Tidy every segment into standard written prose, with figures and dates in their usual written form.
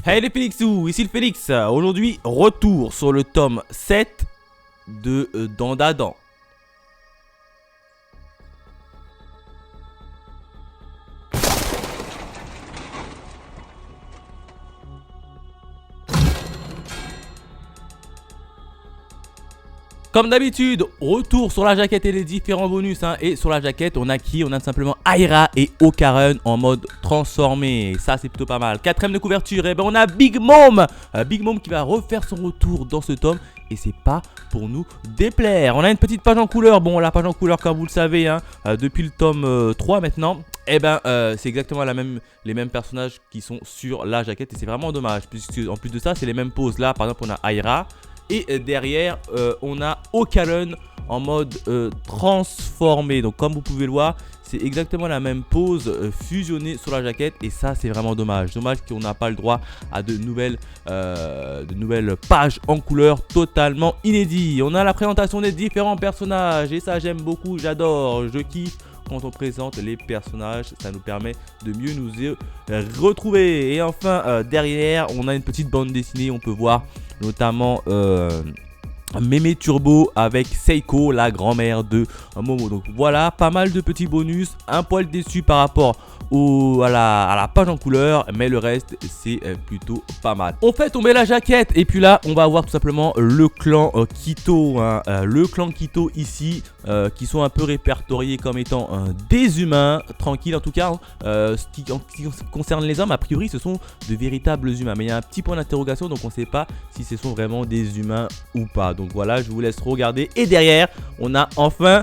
Hey les Félixous, ici le Félix. Aujourd'hui, retour sur le tome 7 de Dandadan. Comme d'habitude, retour sur la jaquette et les différents bonus. Et sur la jaquette, on a qui? On a tout simplement Aira et Okarun en mode transformé. Ça, c'est plutôt pas mal. Quatrième de couverture, et ben on a Big Mom. Big Mom qui va refaire son retour dans ce tome. Et c'est pas pour nous déplaire. On a une petite page en couleur. Bon, la page en couleur, comme vous le savez, depuis le tome 3 maintenant. Et ben c'est exactement les mêmes personnages qui sont sur la jaquette. Et c'est vraiment dommage. Puisque en plus de ça, c'est les mêmes poses. Là, par exemple, on a Aira. Et derrière, on a Okarun en mode transformé. Donc comme vous pouvez le voir, c'est exactement la même pose fusionnée sur la jaquette. Et ça, c'est vraiment dommage. Dommage qu'on n'a pas le droit à de nouvelles pages en couleur totalement inédites. On a la présentation des différents personnages. Et ça, j'aime beaucoup, j'adore, je kiffe. Quand on présente les personnages, ça nous permet de mieux nous retrouver. Et enfin, derrière, on a une petite bande dessinée. On peut voir notamment Mémé Turbo avec Seiko, la grand-mère de Momo. Donc voilà, pas mal de petits bonus. Un poil déçu par rapport à la page en couleur, mais le reste c'est plutôt pas mal. On fait tomber la jaquette et puis là on va avoir tout simplement le clan Kito, le clan Kito ici qui sont un peu répertoriés comme étant des humains, tranquilles en tout cas. Ce qui concerne les hommes, a priori ce sont de véritables humains, mais il y a un petit point d'interrogation, donc on ne sait pas si ce sont vraiment des humains ou pas. Donc voilà, je vous laisse regarder. Et derrière on a enfin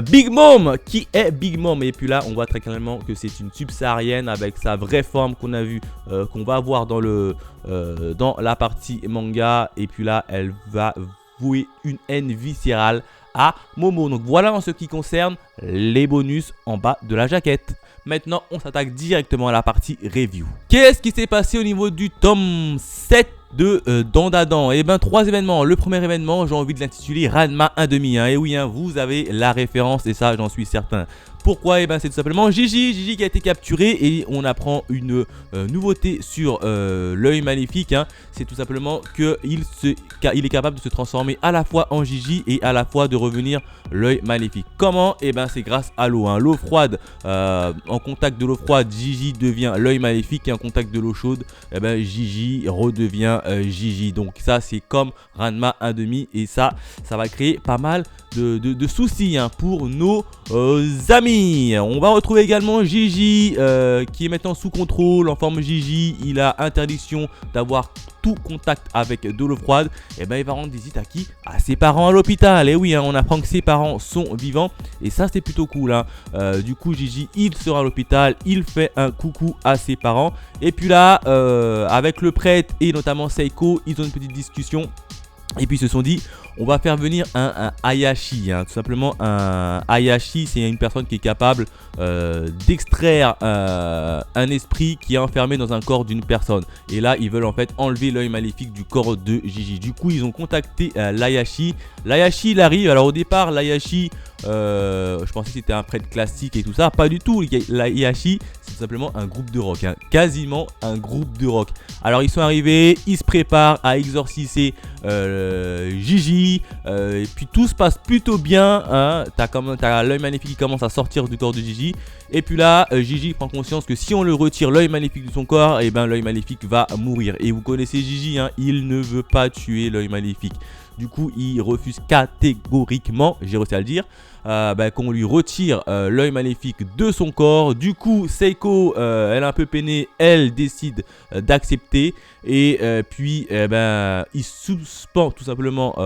Big Mom. Qui est Big Mom? Et puis là on voit très clairement que c'est une subsaharienne avec sa vraie forme qu'on a vu, qu'on va voir dans la partie manga. Et puis là elle va vouer une haine viscérale à Momo. Donc voilà en ce qui concerne les bonus en bas de la jaquette. Maintenant on s'attaque directement à la partie review. Qu'est-ce qui s'est passé au niveau du tome 7 de Dandadan? Et ben 3 événements. Le premier événement, j'ai envie de l'intituler Ranma 1/2. Et oui, vous avez la référence et ça j'en suis certain. Pourquoi? Et ben c'est tout simplement Gigi qui a été capturé et on apprend une nouveauté sur l'œil maléfique. C'est tout simplement qu'il est capable de se transformer à la fois en Gigi et à la fois de revenir l'œil maléfique. Comment? Et ben c'est grâce à l'eau. L'eau froide, en contact de l'eau froide, Gigi devient l'œil maléfique et en contact de l'eau chaude, et ben Gigi redevient Gigi. Donc ça c'est comme Ranma 1/2 et ça va créer pas mal de soucis pour nos amis. On va retrouver également Gigi qui est maintenant sous contrôle en forme Gigi. Il a interdiction d'avoir tout contact avec de l'eau froide. Et ben il va rendre visite à qui? À ses parents à l'hôpital. Et oui, on apprend que ses parents sont vivants et ça c'est plutôt cool. Du coup Gigi il sera à l'hôpital, il fait un coucou à ses parents. Et puis là avec le prêtre et notamment Seiko, ils ont une petite discussion. Et puis ils se sont dit, on va faire venir un Hayashi, tout simplement un Hayashi, c'est une personne qui est capable d'extraire un esprit qui est enfermé dans un corps d'une personne. Et là, ils veulent en fait enlever l'œil maléfique du corps de Gigi. Du coup, ils ont contacté l'Hayashi. L'Hayashi, il arrive. Alors au départ, l'Hayashi, je pensais que c'était un prêtre classique et tout ça. Pas du tout. L'Hayashi, c'est tout simplement un groupe de rock, quasiment un groupe de rock. Alors ils sont arrivés, ils se préparent à exorciser Gigi, et puis tout se passe plutôt bien. T'as l'œil maléfique qui commence à sortir du corps de Gigi. Et puis là, Gigi prend conscience que si on le retire l'œil maléfique de son corps, et ben l'œil maléfique va mourir. Et vous connaissez Gigi, il ne veut pas tuer l'œil maléfique. Du coup, il refuse catégoriquement, j'ai réussi à le dire, qu'on lui retire l'œil maléfique de son corps. Du coup, Seiko, elle est un peu peinée, elle décide d'accepter. Et puis, il suspend tout simplement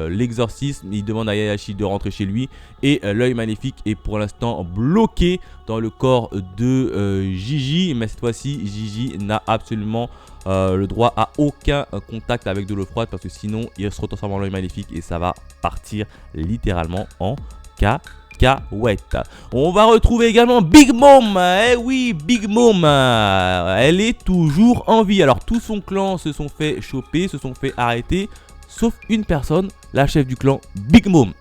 l'exorcisme. Il demande à Hayashi de rentrer chez lui. Et l'œil maléfique est pour l'instant bloqué dans le corps de Gigi. Mais cette fois-ci, Gigi n'a absolument le droit à aucun contact avec de l'eau froide parce que sinon il se retransforme en l'œil maléfique et ça va partir littéralement en cacahuète. On va retrouver également Big Mom. Eh oui, Big Mom, elle est toujours en vie. Alors tout son clan se sont fait choper, se sont fait arrêter, sauf une personne, la chef du clan, Big Mom.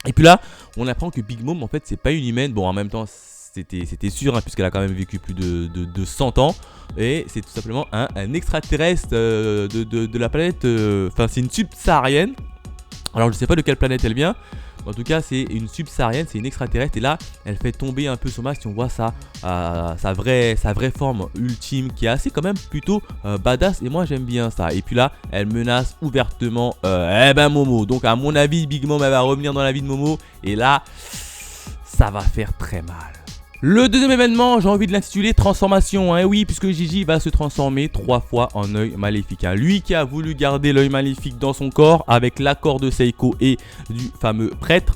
Et puis là, on apprend que Big Mom en fait c'est pas une humaine. Bon, en même temps c'était sûr, hein, puisqu'elle a quand même vécu plus de 100 ans. Et c'est tout simplement un extraterrestre de la planète. Enfin, c'est une subsaharienne. Alors, je sais pas de quelle planète elle vient. En tout cas, c'est une subsaharienne, c'est une extraterrestre. Et là, elle fait tomber un peu son masque. Si on voit ça, sa vraie forme ultime qui est assez quand même plutôt badass. Et moi, j'aime bien ça. Et puis là, elle menace ouvertement Momo. Donc, à mon avis, Big Mom, elle va revenir dans la vie de Momo. Et là, ça va faire très mal. Le deuxième événement, j'ai envie de l'intituler transformation. Et oui, puisque Gigi va se transformer 3 fois en œil maléfique. Lui qui a voulu garder l'œil maléfique dans son corps avec l'accord de Seiko et du fameux prêtre.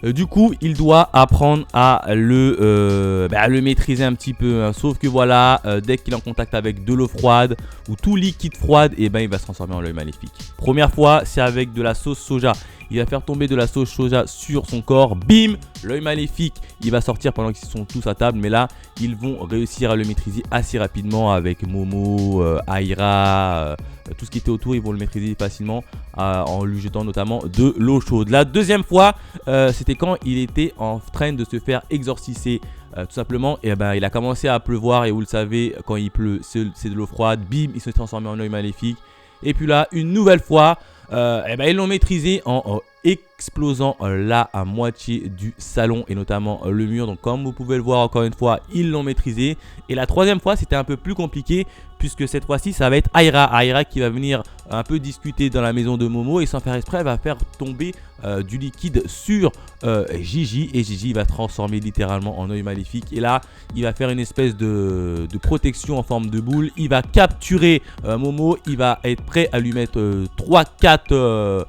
Du coup, il doit apprendre à le maîtriser un petit peu. Hein. Sauf que voilà, dès qu'il est en contact avec de l'eau froide ou tout liquide froide, il va se transformer en l'œil maléfique. Première fois, c'est avec de la sauce soja. Il va faire tomber de la sauce soja sur son corps. Bim, l'œil maléfique, il va sortir pendant qu'ils sont tous à table. Mais là, ils vont réussir à le maîtriser assez rapidement avec Momo, Aira, tout ce qui était autour. Ils vont le maîtriser facilement en lui jetant notamment de l'eau chaude. La deuxième fois, c'était quand il était en train de se faire exorciser. Tout simplement, et il a commencé à pleuvoir. Et vous le savez, quand il pleut, c'est de l'eau froide. Bim, il se transforme en œil maléfique. Et puis là, une nouvelle fois, ils l'ont maîtrisé en explosant la moitié du salon et notamment le mur. Donc comme vous pouvez le voir encore une fois, ils l'ont maîtrisé. Et la troisième fois, c'était un peu plus compliqué puisque cette fois-ci, ça va être Aira qui va venir un peu discuter dans la maison de Momo et sans faire exprès, elle va faire tomber du liquide sur Gigi et Gigi va transformer littéralement en œil maléfique. Et là, il va faire une espèce de protection en forme de boule. Il va capturer Momo, il va être prêt à lui mettre 3-4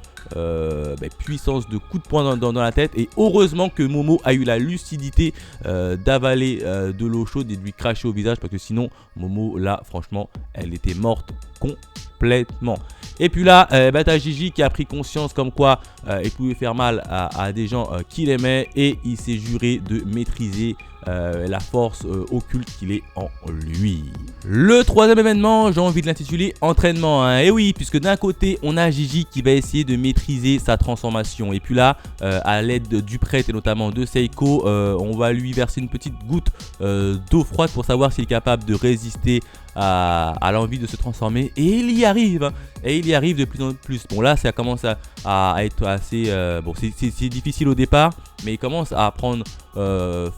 puissance de coups de poing dans la tête. Et heureusement que Momo a eu la lucidité d'avaler de l'eau chaude et de lui cracher au visage, parce que sinon Momo là franchement elle était morte complètement. Et puis là t'as Gigi qui a pris conscience comme quoi il pouvait faire mal à des gens qu'il aimait et il s'est juré de maîtriser la force occulte qu'il est en lui. Le troisième événement, j'ai envie de l'intituler entraînement. Et oui, puisque d'un côté on a Gigi qui va essayer de maîtriser sa transformation. Et puis là, à l'aide du prêtre et notamment de Seiko, on va lui verser une petite goutte d'eau froide pour savoir s'il est capable de résister à l'envie de se transformer. Et il y arrive. Et il y arrive de plus en plus. Bon là, ça commence à être assez... c'est difficile au départ, mais il commence à prendre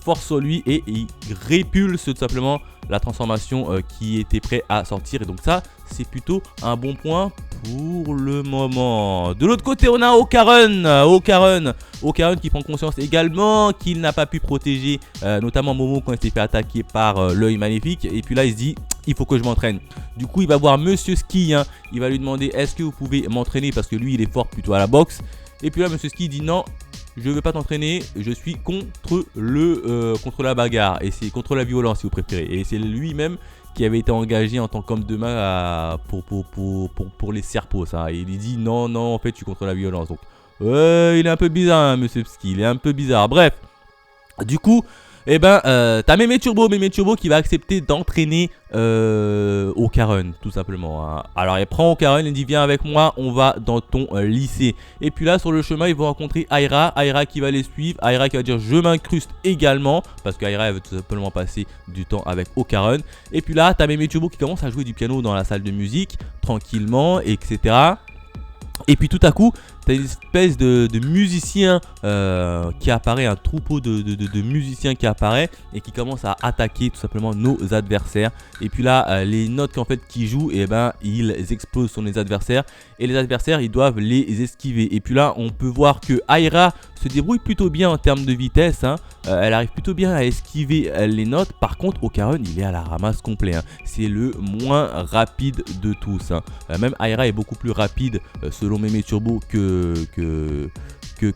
force sur lui et il répulse tout simplement la transformation qui était prêt à sortir. Et donc ça, c'est plutôt un bon point pour le moment. De l'autre côté, on a Okarun qui prend conscience également qu'il n'a pas pu protéger notamment Momo quand il s'est fait attaquer par l'œil maléfique. Et puis là, il se dit... il faut que je m'entraîne. Du coup, il va voir Monsieur Ski. Il va lui demander est-ce que vous pouvez m'entraîner parce que lui, il est fort plutôt à la boxe. Et puis là, Monsieur Ski dit non, je ne veux pas t'entraîner. Je suis contre la bagarre et c'est contre la violence si vous préférez. Et c'est lui-même qui avait été engagé en tant qu'homme de main pour les serpos. Ça. Et il dit non, en fait, je suis contre la violence. Donc, il est un peu bizarre, Monsieur Ski. Il est un peu bizarre. Bref, du coup. T'as Mémé Turbo qui va accepter d'entraîner Okarun tout simplement. Alors il prend Okarun et dit viens avec moi, on va dans ton lycée. Et puis là sur le chemin ils vont rencontrer Aira qui va les suivre, Aira qui va dire je m'incruste également parce qu'Aira elle veut tout simplement passer du temps avec Okarun. Et puis là t'as Mémé Turbo qui commence à jouer du piano dans la salle de musique tranquillement etc. Et puis tout à coup, tu as une espèce de musicien qui apparaît, un troupeau de musiciens qui apparaît et qui commence à attaquer tout simplement nos adversaires. Et puis là, les notes qu'ils jouent, ils explosent sur les adversaires. Et les adversaires, ils doivent les esquiver. Et puis là, on peut voir que Aira se débrouille plutôt bien en termes de vitesse. Elle arrive plutôt bien à esquiver les notes. Par contre, Okarun, il est à la ramasse complet. C'est le moins rapide de tous. Même Aira est beaucoup plus rapide selon Mémé Turbo que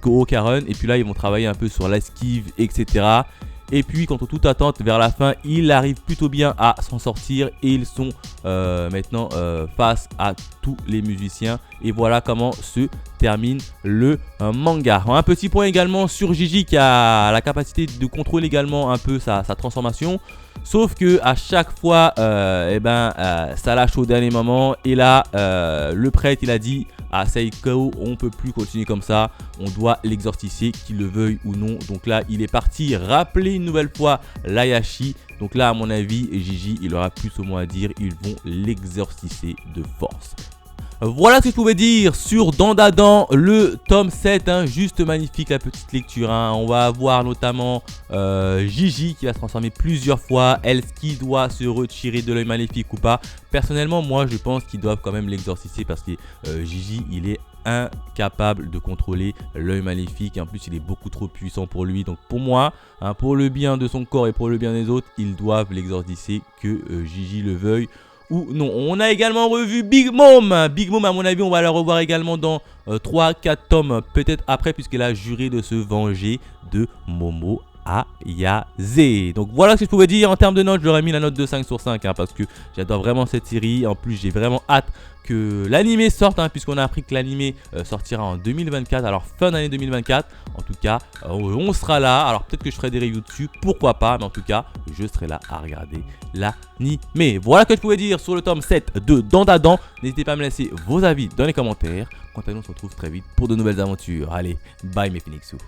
Okarun. Et puis là, ils vont travailler un peu sur l'esquive, etc. Et puis, contre toute attente, vers la fin, il arrive plutôt bien à s'en sortir. Et ils sont maintenant face à tous les musiciens. Et voilà comment se termine le manga. Un petit point également sur Gigi qui a la capacité de contrôler également un peu sa transformation. Sauf que à chaque fois, ça lâche au dernier moment. Et là, le prêtre, il a dit à Seiko, on peut plus continuer comme ça, on doit l'exorciser, qu'il le veuille ou non. Donc là, il est parti rappeler une nouvelle fois l'Hayashi. Donc là, à mon avis, Gigi, il aura plus au moins à dire, ils vont l'exorciser de force. Voilà ce que je pouvais dire sur Dandadan, le tome 7, hein, juste magnifique la petite lecture, hein. On va avoir notamment Gigi qui va se transformer plusieurs fois, est-ce qu'il doit se retirer de l'œil maléfique ou pas. Personnellement, moi je pense qu'ils doivent quand même l'exorciser parce que Gigi, il est incapable de contrôler l'œil maléfique et en plus il est beaucoup trop puissant pour lui. Donc pour moi, hein, pour le bien de son corps et pour le bien des autres, ils doivent l'exorciser, que Gigi le veuille ou non. On a également revu Big Mom. Big Mom, à mon avis, on va la revoir également dans 3-4 tomes, peut-être après, puisqu'elle a juré de se venger de Momo Ayase. Donc voilà ce que je pouvais dire en termes de notes. J'aurais mis la note de 5 sur 5, hein, parce que j'adore vraiment cette série. En plus, j'ai vraiment hâte que l'animé sorte, hein, puisqu'on a appris que l'animé sortira en 2024, alors fin d'année 2024. En tout cas, on sera là. Alors peut-être que je ferai des reviews dessus, pourquoi pas, mais en tout cas, je serai là à regarder l'animé. Voilà ce que je pouvais dire sur le tome 7 de Dandadan. N'hésitez pas à me laisser vos avis dans les commentaires. Quant à nous, on se retrouve très vite pour de nouvelles aventures. Allez, bye mes Phoenixous.